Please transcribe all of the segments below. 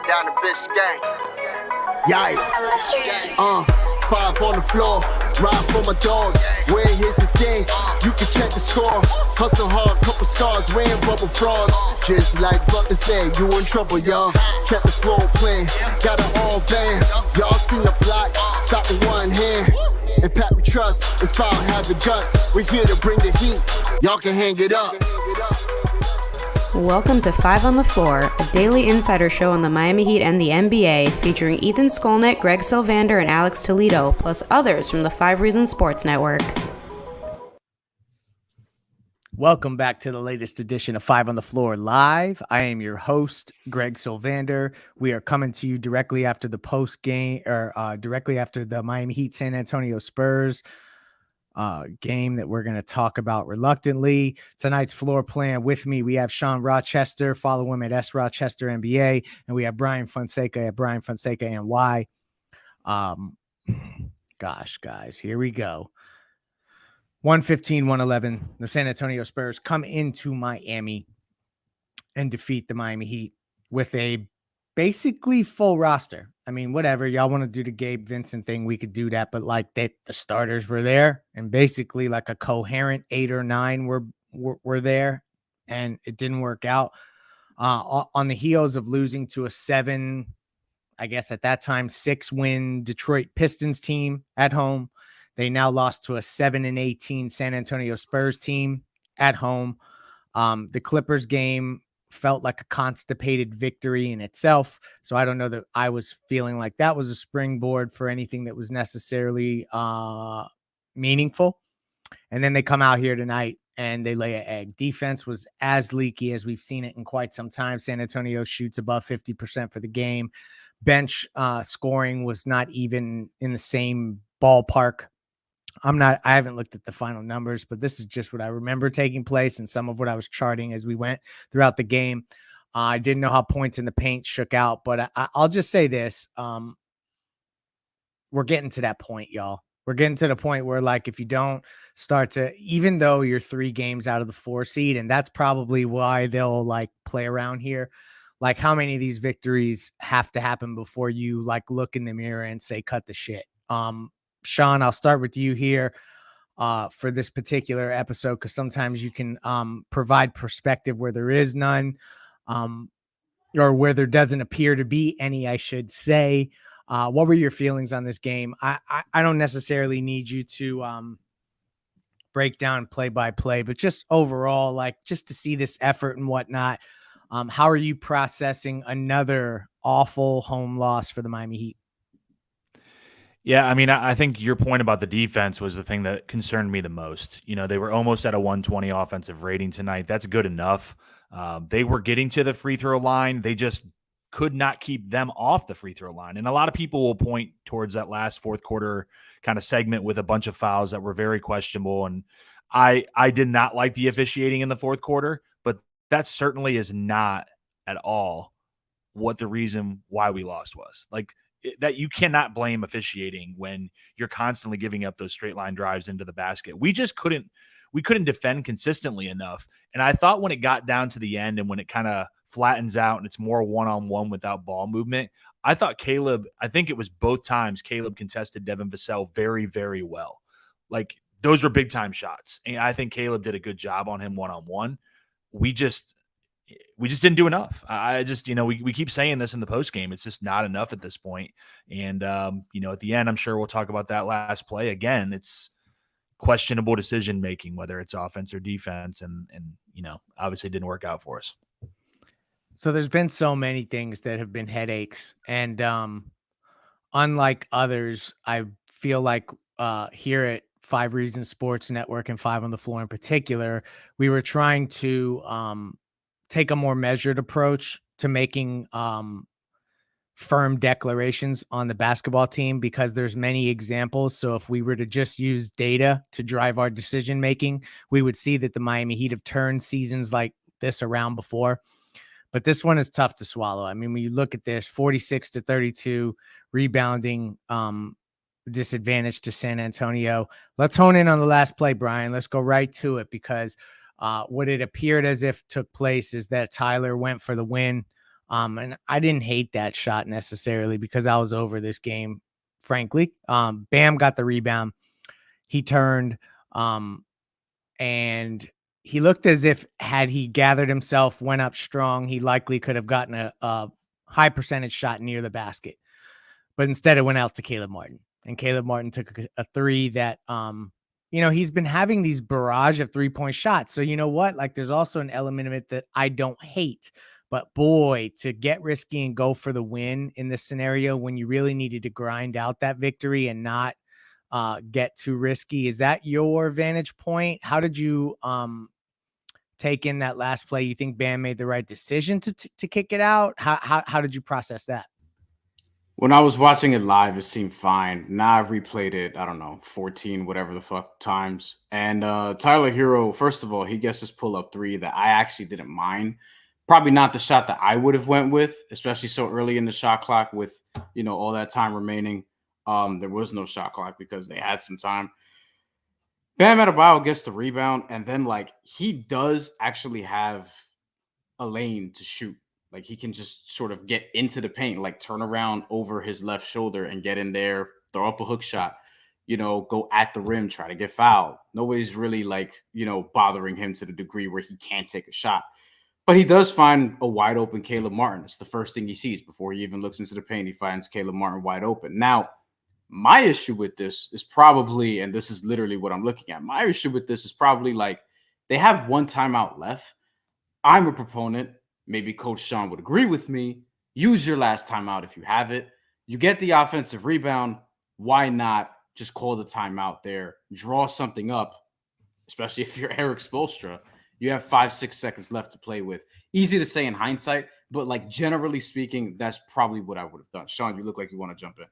down to Biscayne. Yikes. 5 on the floor, ride for my dogs. Where here's the thing, you can check the score. Hustle hard, couple scars, wearing bubble frogs. Just like Butler said, you in trouble, y'all. Kept the flow playing, got it all band. Y'all seen the block, stop with one hand. And Pat we trust, it's power, have the guts. We're here to bring the heat, y'all can hang it up. Welcome to 5 on the Floor, a daily insider show on the Miami Heat and the NBA, featuring Ethan Skolnick, Greg Sylvander, and Alex Toledo, plus others from the 5 Reasons Sports Network. Welcome back to the latest edition of 5 on the Floor Live. I am your host, Greg Sylvander. We are coming to you directly after the postgame, or directly after the Miami Heat San Antonio Spurs game that we're going to talk about reluctantly. Tonight's floor plan with me, we have Sean Rochester. Follow him at S Rochester NBA, and we have Brian Fonseca at Brian Fonseca NY. Gosh, guys, here we go. 115-111. The San Antonio Spurs come into Miami and defeat the Miami Heat with a basically full roster. I mean, whatever y'all want to do the Gabe Vincent thing, we could do that. But like the starters were there, and basically like a coherent 8 or 9 were there, and it didn't work out. On the heels of losing to a 7, I guess at that time 6-win Detroit Pistons team at home, they now lost to a 7-18 San Antonio Spurs team at home. The Clippers game felt like a constipated victory in itself. So I don't know that I was feeling like that was a springboard for anything that was necessarily meaningful. And then they come out here tonight and they lay an egg. Defense was as leaky as we've seen it in quite some time. San Antonio shoots above 50% for the game. Bench scoring was not even in the same ballpark. I haven't looked at the final numbers, but this is just what I remember taking place and some of what I was charting as we went throughout the game. I didn't know how points in the paint shook out, but I'll just say this. We're getting to that point, y'all. We're getting to the point where, like, if you don't start to, even though you're 3 games out of the 4 seed, and that's probably why they'll like play around here. Like, how many of these victories have to happen before you like look in the mirror and say, cut the shit? Sean, I'll start with you here for this particular episode, because sometimes you can provide perspective where there is none, or where there doesn't appear to be any, I should say. What were your feelings on this game? I don't necessarily need you to break down play by play, but just overall, like, just to see this effort and whatnot. How are you processing another awful home loss for the Miami Heat? Yeah, I mean, I think your point about the defense was the thing that concerned me the most. You know, they were almost at a 120 offensive rating tonight. That's good enough. They were getting to the free throw line. They just could not keep them off the free throw line. And a lot of people will point towards that last fourth quarter kind of segment with a bunch of fouls that were very questionable. And I did not like the officiating in the fourth quarter, but that certainly is not at all what the reason why we lost was. Like, that you cannot blame officiating when you're constantly giving up those straight line drives into the basket. We couldn't defend consistently enough. And I thought when it got down to the end and when it kind of flattens out and it's more one-on-one without ball movement, I think it was both times Caleb contested Devin Vassell very, very well. Like, those were big time shots. And I think Caleb did a good job on him one-on-one. We just didn't do enough. We keep saying this in the post game. It's just not enough at this point. And, at the end, I'm sure we'll talk about that last play again. It's questionable decision-making, whether it's offense or defense. And obviously it didn't work out for us. So there's been so many things that have been headaches. And unlike others, I feel like here at 5 Reasons Sports Network and 5 on the Floor in particular, we were trying to take a more measured approach to making firm declarations on the basketball team, because there's many examples. So if we were to just use data to drive our decision making, we would see that the Miami Heat have turned seasons like this around before. But this one is tough to swallow. I mean, when you look at this, 46-32 rebounding disadvantage to San Antonio. Let's hone in on the last play, Brian. Let's go right to it, because what it appeared as if took place is that Tyler went for the win And I didn't hate that shot necessarily because I was over this game, frankly. Bam got the rebound. He turned, and he looked as if had he gathered himself, went up strong, he likely could have gotten a high percentage shot near the basket. But instead it went out to Caleb Martin. And Caleb Martin took a three that, he's been having these barrage of 3-point shots. So you know what? Like there's also an element of it that I don't hate. But boy, to get risky and go for the win in this scenario when you really needed to grind out that victory and not get too risky. Is that your vantage point? How did you take in that last play? You think Bam made the right decision to kick it out? How did you process that? When I was watching it live, it seemed fine. Now I've replayed it, I don't know, 14, whatever the fuck times. And Tyler Hero, first of all, he gets this pull-up three that I actually didn't mind. Probably not the shot that I would have went with, especially so early in the shot clock with, all that time remaining. There was no shot clock because they had some time. Bam Adebayo gets the rebound, and then, he does actually have a lane to shoot. Like he can just sort of get into the paint, like turn around over his left shoulder and get in there, throw up a hook shot, go at the rim, try to get fouled. Nobody's really bothering him to the degree where he can't take a shot. But he does find a wide open Caleb Martin. It's the first thing he sees before he even looks into the paint. He finds Caleb Martin wide open. Now, my issue with this is probably, and this is literally what I'm looking at, my issue with this is probably they have one timeout left. I'm a proponent. Maybe Coach Sean would agree with me. Use your last timeout if you have it. You get the offensive rebound. Why not just call the timeout there? Draw something up, especially if you're Eric Spoelstra. You have 5-6 seconds left to play with. Easy to say in hindsight, but generally speaking, that's probably what I would have done. Sean, you look like you want to jump in.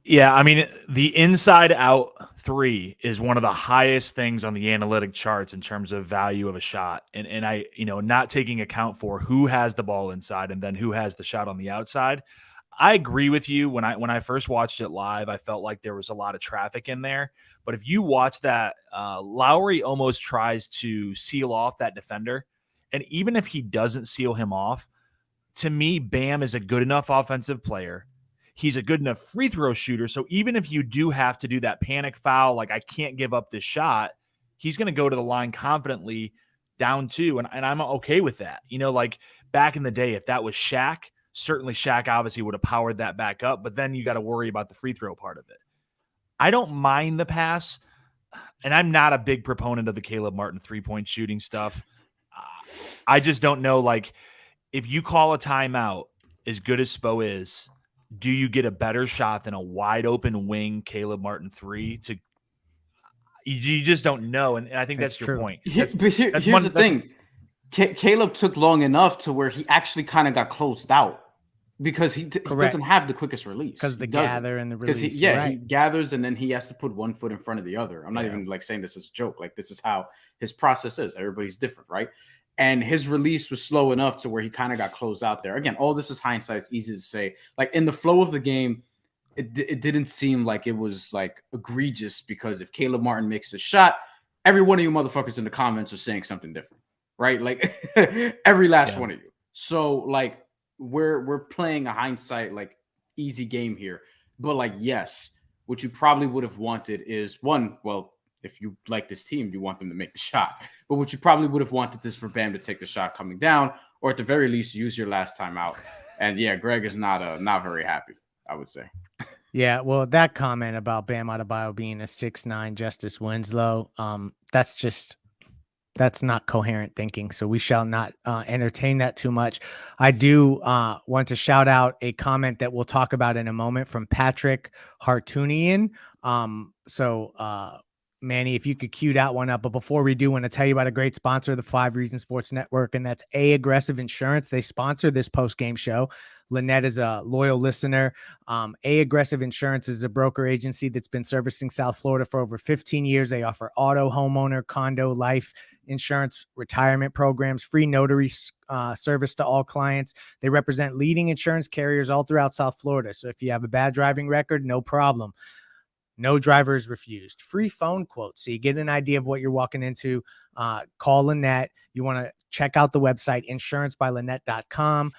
Yeah, I mean, the inside out three is one of the highest things on the analytic charts in terms of value of a shot. And I, not taking account for who has the ball inside and then who has the shot on the outside. I agree with you. When I first watched it live, I felt like there was a lot of traffic in there. But if you watch that, Lowry almost tries to seal off that defender. And even if he doesn't seal him off, to me, Bam is a good enough offensive player. He's a good enough free throw shooter. So even if you do have to do that panic foul, I can't give up this shot, he's going to go to the line confidently down two. And I'm okay with that. Back in the day, if that was Shaq, certainly Shaq obviously would have powered that back up. But then you got to worry about the free throw part of it. I don't mind the pass. And I'm not a big proponent of the Caleb Martin 3-point shooting stuff. I just don't know. If you call a timeout, as good as Spo is, do you get a better shot than a wide open wing Caleb Martin 3? You just don't know, and I think that's your point. Here's the thing: Caleb took long enough to where he actually kind of got closed out because he doesn't have the quickest release. Because the gather and the release. He gathers and then he has to put one foot in front of the other. I'm not even saying this as a joke. This is how his process is. Everybody's different, right? And his release was slow enough to where he kind of got closed out there. Again, all this is hindsight. It's easy to say. In the flow of the game, it didn't seem like it was egregious because if Caleb Martin makes a shot, every one of you motherfuckers in the comments are saying something different, right? Every last one of you. So we're playing a hindsight easy game here. But yes, what you probably would have wanted is one, well, if you like this team, you want them to make the shot. But what you probably would have wanted is for Bam to take the shot coming down, or at the very least, use your last time out. And yeah, Greg is not very happy, I would say. Yeah, well, that comment about Bam Adebayo being a 6'9" Justice Winslow, that's not coherent thinking. So we shall not entertain that too much. I do want to shout out a comment that we'll talk about in a moment from Patrick Hartunian. Manny, if you could cue that one up. But before we do, I want to tell you about a great sponsor of the 5 Reasons Sports Network, and that's Aggressive Insurance. They sponsor this post-game show. Lynette is a loyal listener. Aggressive Insurance is a broker agency that's been servicing South Florida for over 15 years. They offer auto, homeowner, condo, life insurance, retirement programs, free notary service to all clients. They represent leading insurance carriers all throughout South Florida. So if you have a bad driving record, no problem. No drivers refused. Free phone quotes. So you get an idea of what you're walking into. Call Lynette. You want to check out the website, insurancebylynette.com.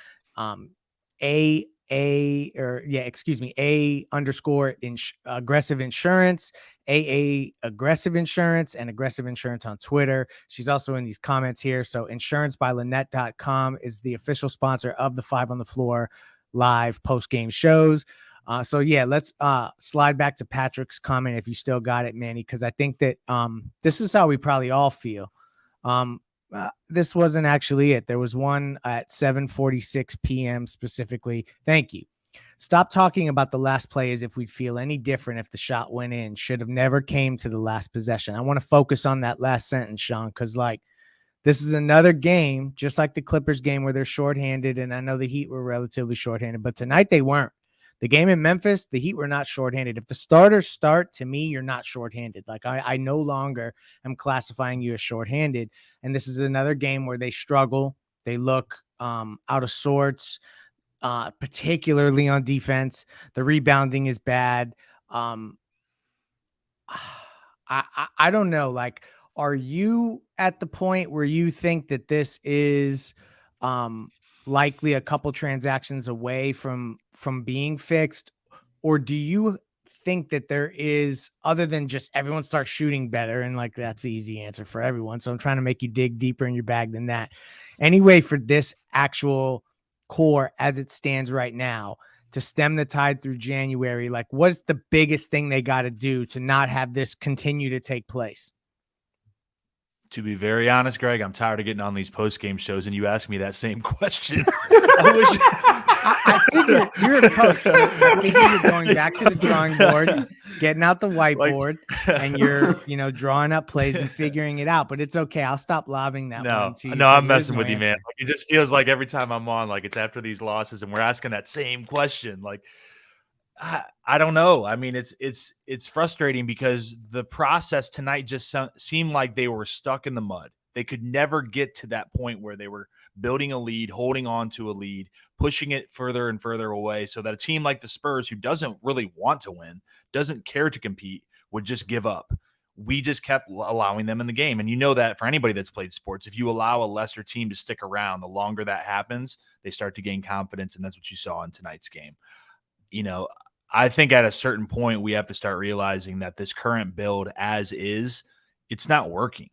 Aggressive Insurance, Aggressive Insurance, and Aggressive Insurance on Twitter. She's also in these comments here. So insurancebylynette.com is the official sponsor of the 5 on the Floor live post-game shows. So yeah, let's slide back to Patrick's comment if you still got it, Manny, because I think that this is how we probably all feel. This wasn't actually it. There was one at 7:46 p.m. specifically. Thank you. Stop talking about the last play as if we'd feel any different if the shot went in. Should have never came to the last possession. I want to focus on that last sentence, Sean, because this is another game, just like the Clippers game where they're shorthanded, and I know the Heat were relatively shorthanded, but tonight they weren't. The game in Memphis, the Heat were not shorthanded. If the starters start, to me, you're not shorthanded. I no longer am classifying you as shorthanded. And this is another game where they struggle. They look out of sorts, particularly on defense. The rebounding is bad. I don't know. Are you at the point where you think that this is likely a couple transactions away from being fixed, or do you think that there is, other than just everyone starts shooting better, and that's the easy answer for everyone, so I'm trying to make you dig deeper in your bag than that, anyway, for this actual core as it stands right now to stem the tide through January? What's the biggest thing they got to do to not have this continue to take place? To be very honest, Greg, I'm tired of getting on these post-game shows, and you ask me that same question. I figured you're a coach. I figured you're going back to the drawing board, getting out the whiteboard, and you're, drawing up plays and figuring it out. But it's okay. I'll stop lobbing that one to you. No, I'm messing with you, man. It just feels like every time I'm on, it's after these losses, and we're asking that same question. I don't know. I mean, it's frustrating because the process tonight just seemed like they were stuck in the mud. They could never get to that point where they were building a lead, holding on to a lead, pushing it further and further away, so that a team like the Spurs, who doesn't really want to win, doesn't care to compete, would just give up. We just kept allowing them in the game. And you know that for anybody that's played sports, if you allow a lesser team to stick around, the longer that happens, they start to gain confidence. And that's what you saw in tonight's game. I think at a certain point, we have to start realizing that this current build as is, it's not working.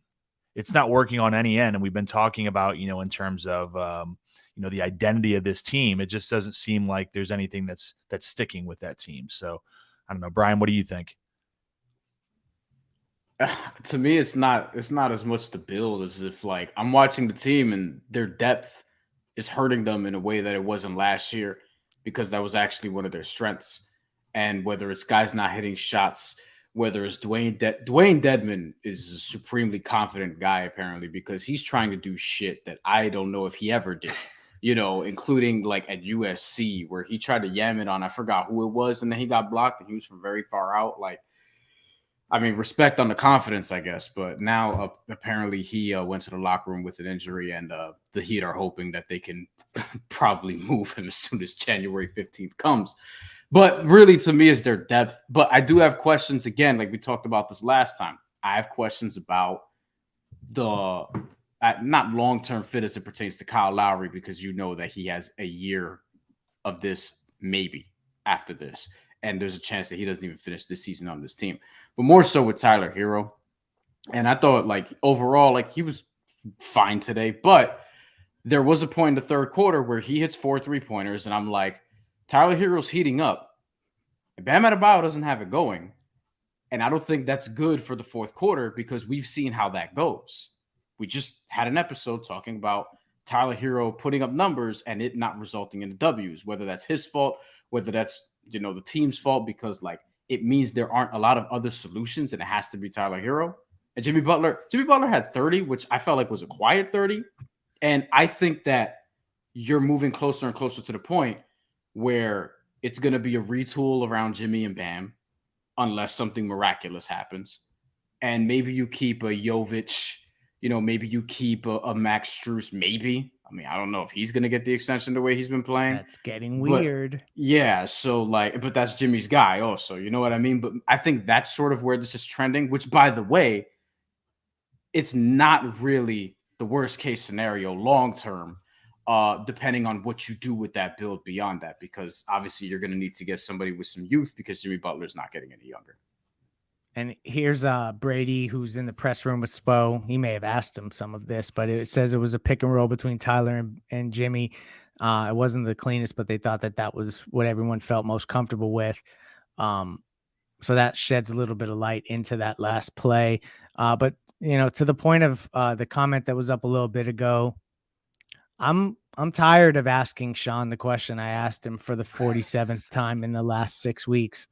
It's not working on any end. And we've been talking about, in terms of, the identity of this team, it just doesn't seem like there's anything that's sticking with that team. So I don't know, Brian, what do you think? To me, it's not as much the build as if I'm watching the team and their depth is hurting them in a way that it wasn't last year, because that was actually one of their strengths. And whether it's guys not hitting shots, whether it's Dwayne Dedman is a supremely confident guy, apparently, because he's trying to do shit that I don't know if he ever did, including at USC where he tried to yam it on, I forgot who it was, and then he got blocked and he was from very far out. Respect on the confidence, I guess. But now apparently he went to the locker room with an injury, and the Heat are hoping that they can probably move him as soon as January 15th comes. But really, to me, is their depth. But I do have questions, again, like we talked about this last time. I have questions about the not long-term fit as it pertains to Kyle Lowry, because you know that he has a year of this maybe after this. And there's a chance that he doesn't even finish this season on this team. But more so with Tyler Hero. And I thought, overall, he was fine today. But there was a point in the third quarter where he hits 4 3-pointers, and I'm like, Tyler Hero's heating up. And Bam Adebayo doesn't have it going. And I don't think that's good for the fourth quarter, because we've seen how that goes. We just had an episode talking about Tyler Hero putting up numbers and it not resulting in the W's, whether that's his fault, whether that's, the team's fault, because it means there aren't a lot of other solutions and it has to be Tyler Hero. And Jimmy Butler had 30, which I felt like was a quiet 30. And I think that you're moving closer and closer to the point where it's going to be a retool around Jimmy and Bam, unless something miraculous happens. And maybe you keep a Jovic, maybe you keep a Max Strus, maybe. I mean, I don't know if he's going to get the extension the way he's been playing. That's getting But weird. yeah, so like, but that's Jimmy's guy also. You know what I mean? But I think that's sort of where this is trending, which, by the way, it's not really the worst case scenario long term, depending on what you do with that build beyond that, because obviously you're going to need to get somebody with some youth because Jimmy Butler's not getting any younger. And here's Brady, who's in the press room with Spo. He may have asked him some of this, but it says it was a pick and roll between Tyler and Jimmy. It wasn't the cleanest, but they thought that was what everyone felt most comfortable with. So that sheds a little bit of light into that last play. But, to the point of the comment that was up a little bit ago, I'm tired of asking Sean the question I asked him for the 47th time in the last 6 weeks.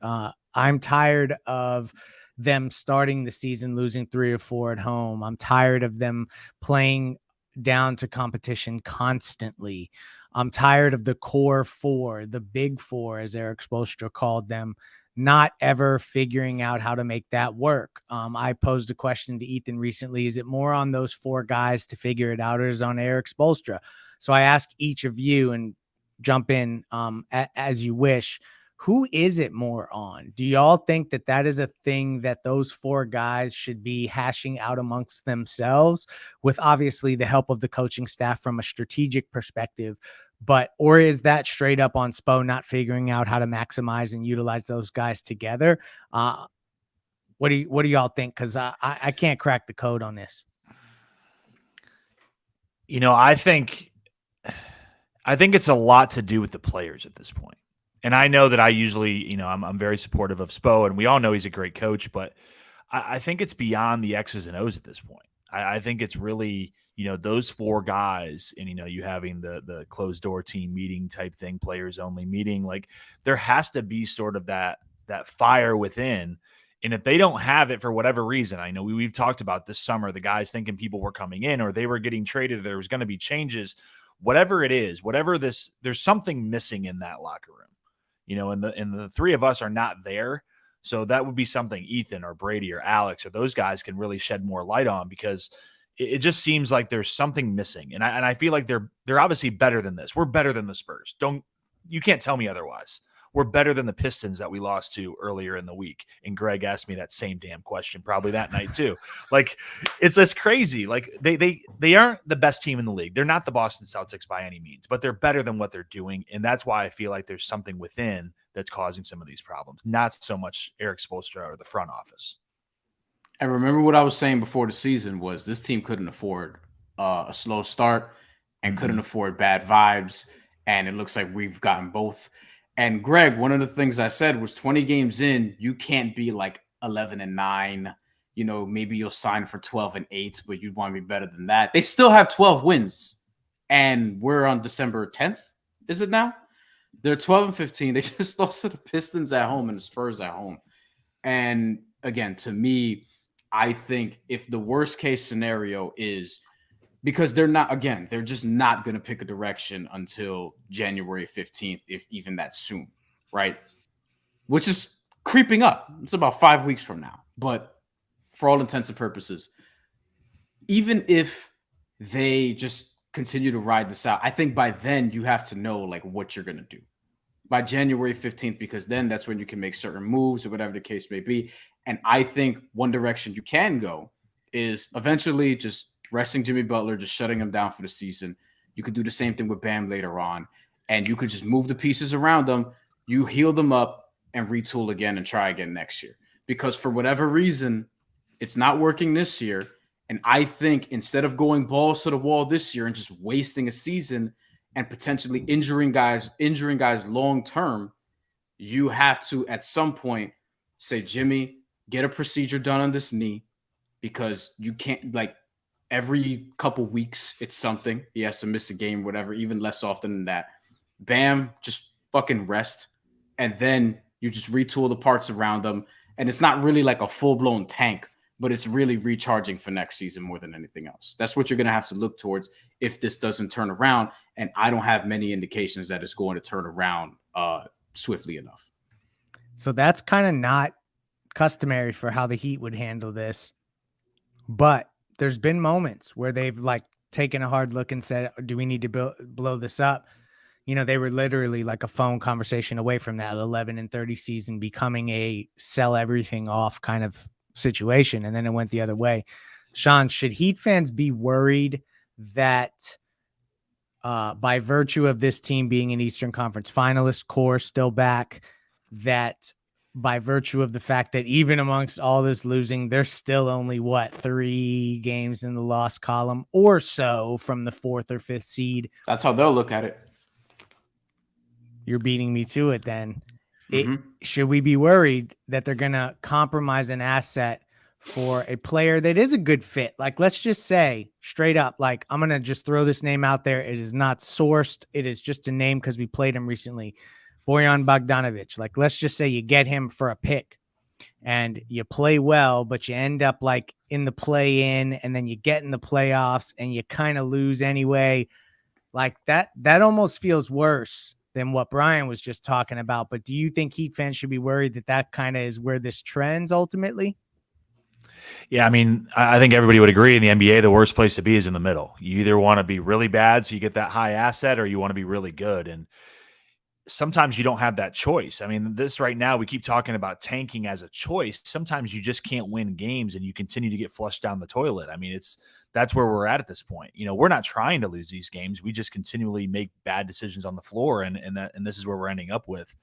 I'm tired of them starting the season losing 3 or 4 at home. I'm tired of them playing down to competition constantly. I'm tired of the core four, the big four, as Eric Spoelstra called them, not ever figuring out how to make that work. I posed a question to Ethan recently. Is it more on those 4 guys to figure it out, or is it on Eric Spoelstra? So I ask each of you, and jump in as you wish. Who is it more on? Do y'all think that is a thing that those 4 guys should be hashing out amongst themselves, with obviously the help of the coaching staff from a strategic perspective? Or is that straight up on Spo not figuring out how to maximize and utilize those guys together? What do y'all think? Because I can't crack the code on this. I think it's a lot to do with the players at this point. And I know that I usually, I'm very supportive of Spo, and we all know he's a great coach, but I think it's beyond the X's and O's at this point. I think it's really, those 4 guys, and, you having the closed door team meeting type thing, players only meeting, like there has to be sort of that fire within. And if they don't have it for whatever reason, I know we've talked about this summer, the guys thinking people were coming in or they were getting traded, or there was going to be changes, whatever it is, there's something missing in that locker room. And the 3 of us are not there. So that would be something Ethan or Brady or Alex or those guys can really shed more light on, because it just seems like there's something missing. And I feel like they're obviously better than this. We're better than the Spurs. You can't tell me otherwise. We're better than the Pistons that we lost to earlier in the week. And Greg asked me that same damn question probably that night too. Like, it's just crazy. Like they aren't the best team in the league. They're not the Boston Celtics by any means, but they're better than what they're doing. And that's why I feel like there's something within that's causing some of these problems, not so much Eric Spoelstra or the front office. And remember what I was saying before the season was this team couldn't afford a slow start and couldn't afford bad vibes. And it looks like we've gotten both. And Greg, one of the things I said was 20 games in, you can't be like 11-9. Maybe you'll sign for 12-8, but you'd want to be better than that. They still have 12 wins. And we're on December 10th. Is it now? They're 12-15. They just lost to the Pistons at home and the Spurs at home. And again, to me, I think if the worst case scenario is, because they're just not going to pick a direction until January 15th, if even that soon, right? Which is creeping up. It's about 5 weeks from now. But for all intents and purposes, even if they just continue to ride this out, I think by then you have to know like what you're going to do by January 15th, because then that's when you can make certain moves or whatever the case may be. And I think one direction you can go is eventually just resting Jimmy Butler, just shutting him down for the season. You could do the same thing with Bam later on, and you could just move the pieces around them. You heal them up and retool again and try again next year. Because for whatever reason, it's not working this year. And I think instead of going balls to the wall this year and just wasting a season and potentially injuring guys long term, you have to at some point say, Jimmy, get a procedure done on this knee, because you can't, like, every couple weeks it's something. He has to miss a game, whatever, even less often than that. Bam, just fucking rest. And then you just retool the parts around them. And it's not really like a full-blown tank, but it's really recharging for next season more than anything else. That's what you're going to have to look towards if this doesn't turn around. And I don't have many indications that it's going to turn around swiftly enough. So that's kind of not customary for how the Heat would handle this. But there's been moments where they've like taken a hard look and said, do we need to blow this up? You know, they were literally like a phone conversation away from that 11-30 season becoming a sell everything off kind of situation. And then it went the other way. Sean, should Heat fans be worried that by virtue of this team being an Eastern Conference finalist, core still back, that by virtue of the fact that even amongst all this losing, there's still only 3 games in the loss column or so from the 4th or 5th seed? That's how they'll look at it. You're beating me to it then. Should we be worried that they're going to compromise an asset for a player that is a good fit? Like, let's just say straight up, like, I'm going to just throw this name out there. It is not sourced. It is just a name because we played him recently. Bojan Bogdanovic. Like, let's just say you get him for a pick and you play well, but you end up like in the play-in and then you get in the playoffs and you kind of lose anyway. Like that almost feels worse than what Brian was just talking about. But do you think Heat fans should be worried that that kind of is where this trends ultimately? Yeah, I mean, I think everybody would agree in the NBA, the worst place to be is in the middle. You either want to be really bad so you get that high asset, or you want to be really good. And sometimes you don't have that choice. I mean, this right now, we keep talking about tanking as a choice. Sometimes you just can't win games and you continue to get flushed down the toilet. I mean, that's where we're at this point. You know, we're not trying to lose these games. We just continually make bad decisions on the floor, and this is where we're ending up with.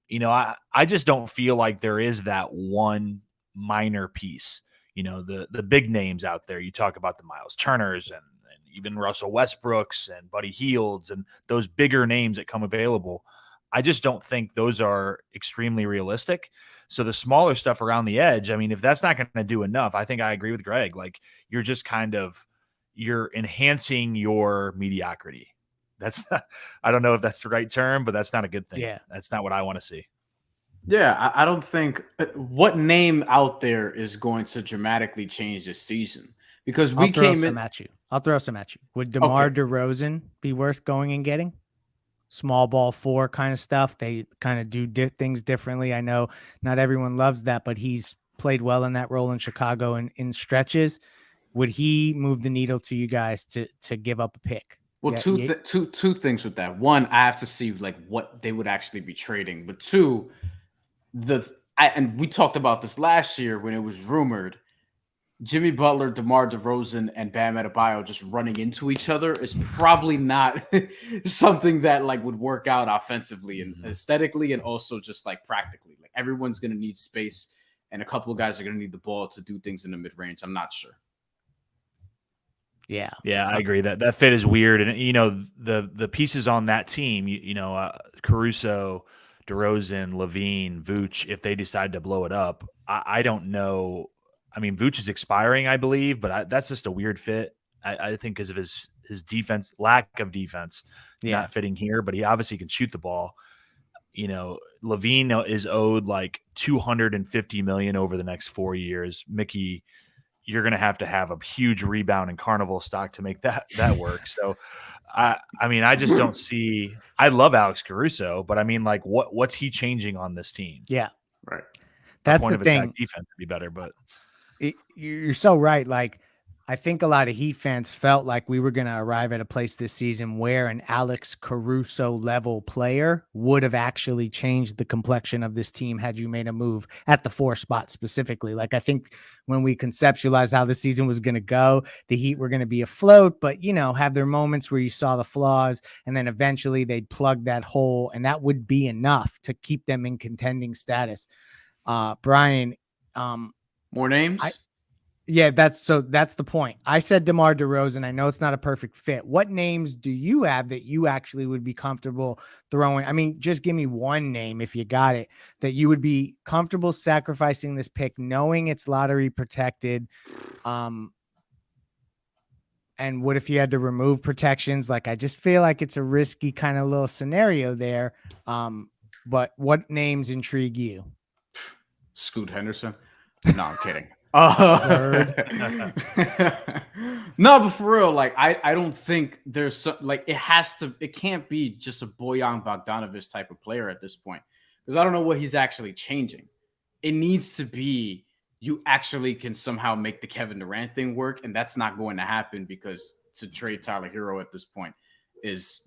You know, I just don't feel like there is that one minor piece. You know, the big names out there, you talk about the Miles Turners and even Russell Westbrooks and Buddy Hields and those bigger names that come available. I just don't think those are extremely realistic. So the smaller stuff around the edge, I mean, if that's not going to do enough, I think I agree with Greg. Like, you're just you're enhancing your mediocrity. That's I don't know if that's the right term, but that's not a good thing. Yeah. That's not what I want to see. Yeah, I don't think what name out there is going to dramatically change this season, because we I'll throw came some in. at you. Would DeMar DeRozan be worth going and getting? Small ball 4 kind of stuff. They kind of do things differently. I know not everyone loves that, but he's played well in that role in Chicago and in stretches. Would he move the needle to you guys to give up a pick? Well, two things with that. One, I have to see like what they would actually be trading, but two, and we talked about this last year when it was rumored, Jimmy Butler, DeMar DeRozan, and Bam Adebayo just running into each other is probably not something that like would work out offensively and aesthetically, and also just like practically. Like, everyone's going to need space, and a couple of guys are going to need the ball to do things in the mid-range. I'm not sure. Yeah, I agree that fit is weird, and you know the pieces on that team, Caruso, DeRozan, Levine, Vooch, if they decide to blow it up, I don't know. I mean, Vooch is expiring, I believe, but that's just a weird fit. I think because of his defense, lack of defense, not fitting here. But he obviously can shoot the ball. You know, Levine is owed like $250 million over the next 4 years. Mickey, you're going to have a huge rebound in Carnival stock to make that work. So, I mean, I just don't see. I love Alex Caruso, but I mean, like, what's he changing on this team? Yeah, right. That's point the of thing. attack defense would be better, but you're so right. Like, I think a lot of Heat fans felt like we were going to arrive at a place this season where an Alex Caruso level player would have actually changed the complexion of this team had you made a move at the 4 spot specifically. Like, I think when we conceptualized how the season was going to go, the Heat were going to be afloat, but, have their moments where you saw the flaws, and then eventually they'd plug that hole, and that would be enough to keep them in contending status. Brian, more names? That's the point. I said DeMar DeRozan. I know it's not a perfect fit. What names do you have that you actually would be comfortable throwing? I mean, just give me one name if you got it that you would be comfortable sacrificing this pick, knowing it's lottery protected. And what if you had to remove protections? Like, I just feel like it's a risky kind of little scenario there. But what names intrigue you? Scoot Henderson. No, I'm kidding. No, but for real, like, I don't think there's it can't be just a Bojan Bogdanovic type of player at this point, because I don't know what he's actually changing. It needs to be you actually can somehow make the Kevin Durant thing work, and that's not going to happen because to trade Tyler Hero at this point is,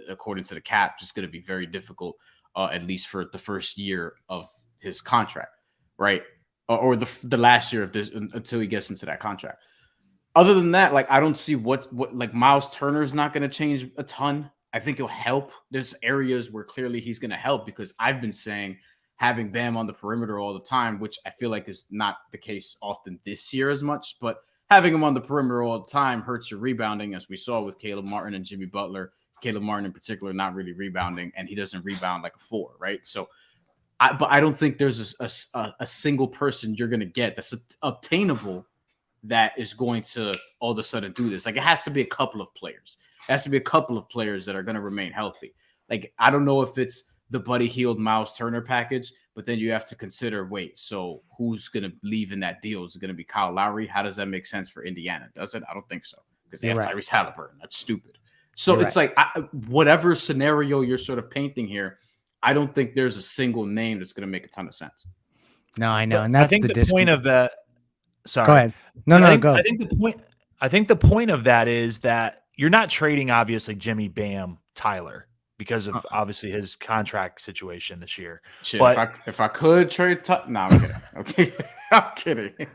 according to the cap, just going to be very difficult, at least for the first year of his contract, right? Or the last year of this until he gets into that contract. Other than that, like, I don't see what like Miles Turner's not going to change a ton. I think he'll help. There's areas where clearly he's going to help because I've been saying having Bam on the perimeter all the time, which I feel like is not the case often this year as much, but having him on the perimeter all the time hurts your rebounding, as we saw with Caleb Martin and Jimmy Butler. Caleb Martin in particular, not really rebounding, and he doesn't rebound like a 4, right? So, but I don't think there's a single person you're going to get that's obtainable that is going to all of a sudden do this. Like, it has to be a couple of players. It has to be a couple of players that are going to remain healthy. Like, I don't know if it's the Buddy Hield Miles Turner package, but then you have to consider, wait, so who's going to leave in that deal? Is it going to be Kyle Lowry? How does that make sense for Indiana? Does it? I don't think so, because they have Tyrese Halliburton. That's stupid. So it's like, whatever scenario you're sort of painting here, I don't think there's a single name that's going to make a ton of sense. No, I know. And that's the point of that. Sorry. Go ahead. No, go. I think the point of that is that you're not trading, obviously, Jimmy, Bam, Tyler, because of obviously his contract situation this year. Shit, but if I could trade, no, I'm kidding. Okay, I'm kidding.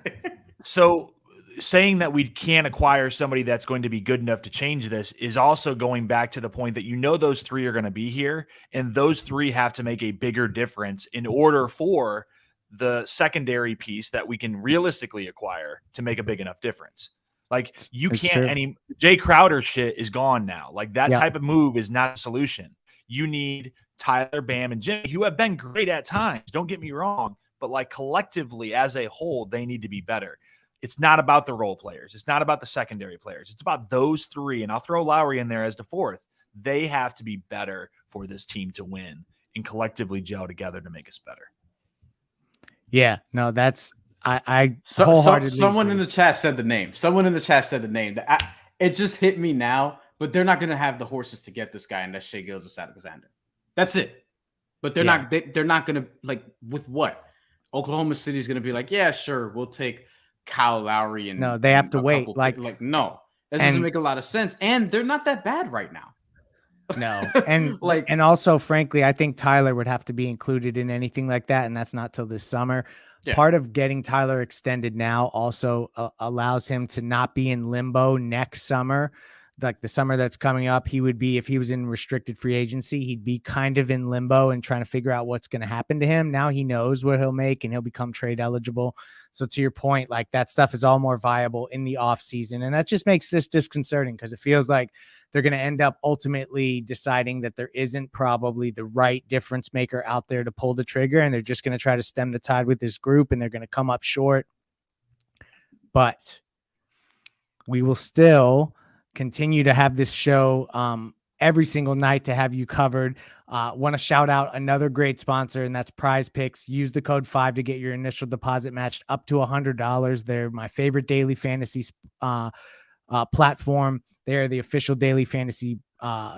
So saying that we can't acquire somebody that's going to be good enough to change this is also going back to the point that those 3 are going to be here, and those 3 have to make a bigger difference in order for the secondary piece that we can realistically acquire to make a big enough difference. Like, you can't Jay Crowder shit is gone now. Like, that type of move is not a solution. You need Tyler, Bam, and Jimmy, who have been great at times. Don't get me wrong, but like, collectively as a whole, they need to be better. It's not about the role players. It's not about the secondary players. It's about those 3. And I'll throw Lowry in there as the 4th. They have to be better for this team to win and collectively gel together to make us better. Yeah, no, that's I wholeheartedly someone agree. In the chat said the name. Someone in the chat said the name. It just hit me now, but they're not going to have the horses to get this guy unless Shai Gilgeous-Alexander. That's it. But they're not. They're not going to, like, with what? Oklahoma City's going to be like, yeah, sure, we'll take Kyle Lowry and no, they have to wait. Like no, that doesn't make a lot of sense. And they're not that bad right now. No, and and also, frankly, I think Tyler would have to be included in anything like that, and that's not till this summer. Yeah. Part of getting Tyler extended now also allows him to not be in limbo next summer. Like, the summer that's coming up, he would be, if he was in restricted free agency, he'd be kind of in limbo and trying to figure out what's going to happen to him. Now he knows what he'll make and he'll become trade eligible. So to your point, like, that stuff is all more viable in the off season. And that just makes this disconcerting because it feels like they're going to end up ultimately deciding that there isn't probably the right difference maker out there to pull the trigger. And they're just going to try to stem the tide with this group and they're going to come up short. But we will still continue to have this show every single night to have you covered. Want to shout out another great sponsor, and that's Prize Picks. Use the code 5 to get your initial deposit matched up to $100. They're my favorite daily fantasy platform. They're the official daily fantasy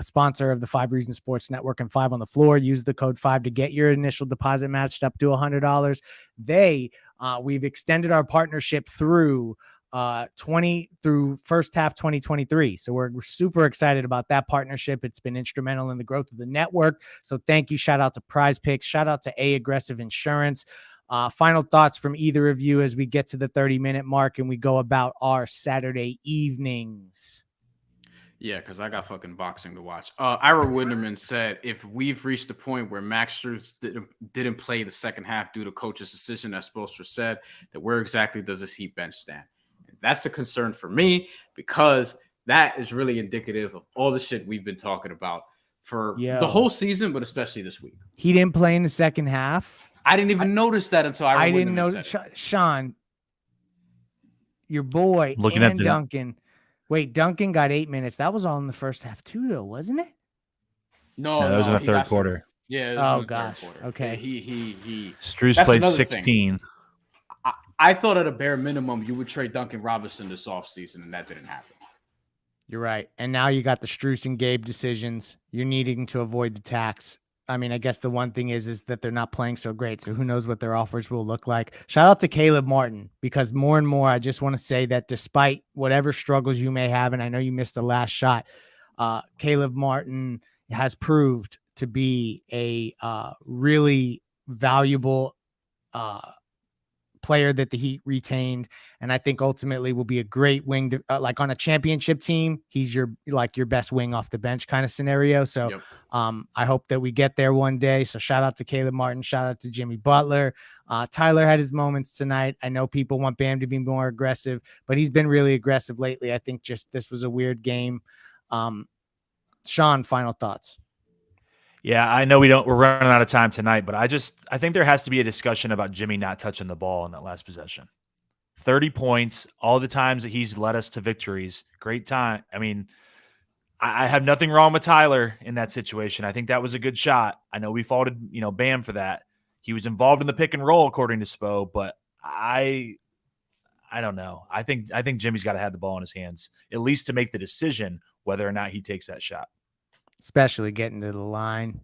sponsor of the 5 Reasons Sports Network and 5 on the Floor. Use the code 5 to get your initial deposit matched up to $100. We've extended our partnership through first half 2023. So we're super excited about that partnership. It's been instrumental in the growth of the network. So thank you. Shout out to Prize Picks. Shout out to Aggressive Insurance. Final thoughts from either of you as we get to the 30-minute mark and we go about our Saturday evenings. Yeah, because I got fucking boxing to watch. Ira Winderman said, if we've reached the point where Max Strus didn't play the second half due to coach's decision, as Spoelstra said, that where exactly does this Heat bench stand? That's a concern for me because that is really indicative of all the shit we've been talking about for the whole season, but especially this week. He didn't play in the second half. I didn't even notice that until I didn't know. Sean, your boy, looking and at Duncan. Wait, Duncan got 8 minutes. That was all in the first half too, though, wasn't it? No, that was in the third quarter. Yeah. Oh gosh. Okay. He. Strus played 16. I thought at a bare minimum you would trade Duncan Robinson this offseason, and that didn't happen. You're right. And now you got the Strus and Gabe decisions. You're needing to avoid the tax. I mean, I guess the one thing is that they're not playing so great. So who knows what their offers will look like. Shout out to Caleb Martin, because more and more, I just want to say that despite whatever struggles you may have, and I know you missed the last shot, Caleb Martin has proved to be a really valuable player that the Heat retained, and I think ultimately will be a great wing to, like on a championship team. He's your best wing off the bench kind of scenario. So Yep. I hope that we get there one day. So shout out to Caleb Martin, shout out to Jimmy Butler. Tyler had his moments tonight. I know people want Bam to be more aggressive, but he's been really aggressive lately. I think just this was a weird game. Sean, final thoughts. Yeah, I know we're running out of time tonight, but I think there has to be a discussion about Jimmy not touching the ball in that last possession. 30 points, all the times that he's led us to victories. Great time. I mean, I have nothing wrong with Tyler in that situation. I think that was a good shot. I know we faulted, Bam for that. He was involved in the pick and roll according to Spo, but I don't know. I think Jimmy's got to have the ball in his hands, at least to make the decision whether or not he takes that shot. Especially getting to the line.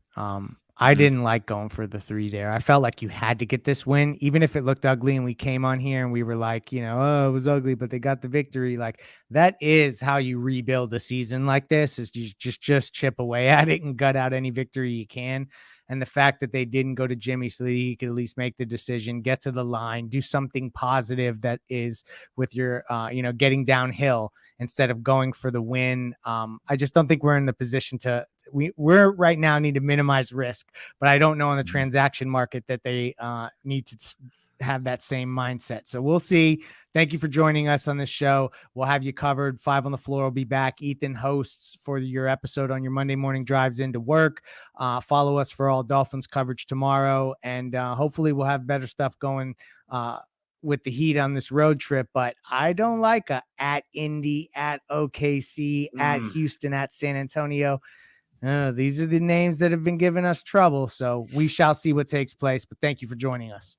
I didn't like going for the 3 there. I felt like you had to get this win, even if it looked ugly and we came on here and we were like, oh, it was ugly, but they got the victory. Like, that is how you rebuild a season like this, is you just chip away at it and gut out any victory you can. And the fact that they didn't go to Jimmy so that he could at least make the decision, get to the line, do something positive that is with your, getting downhill instead of going for the win. I just don't think we're in the position to, we're right now need to minimize risk, but I don't know in the transaction market that they need to have that same mindset. So we'll see. Thank you for joining us on this show. We'll have you covered. 5 on the Floor will be back. Ethan hosts for your episode on your Monday morning drives into work. Follow us for all Dolphins coverage tomorrow. And hopefully we'll have better stuff going with the Heat on this road trip. But I don't like at Indy, at OKC, at Houston, at San Antonio. These are the names that have been giving us trouble. So we shall see what takes place. But thank you for joining us.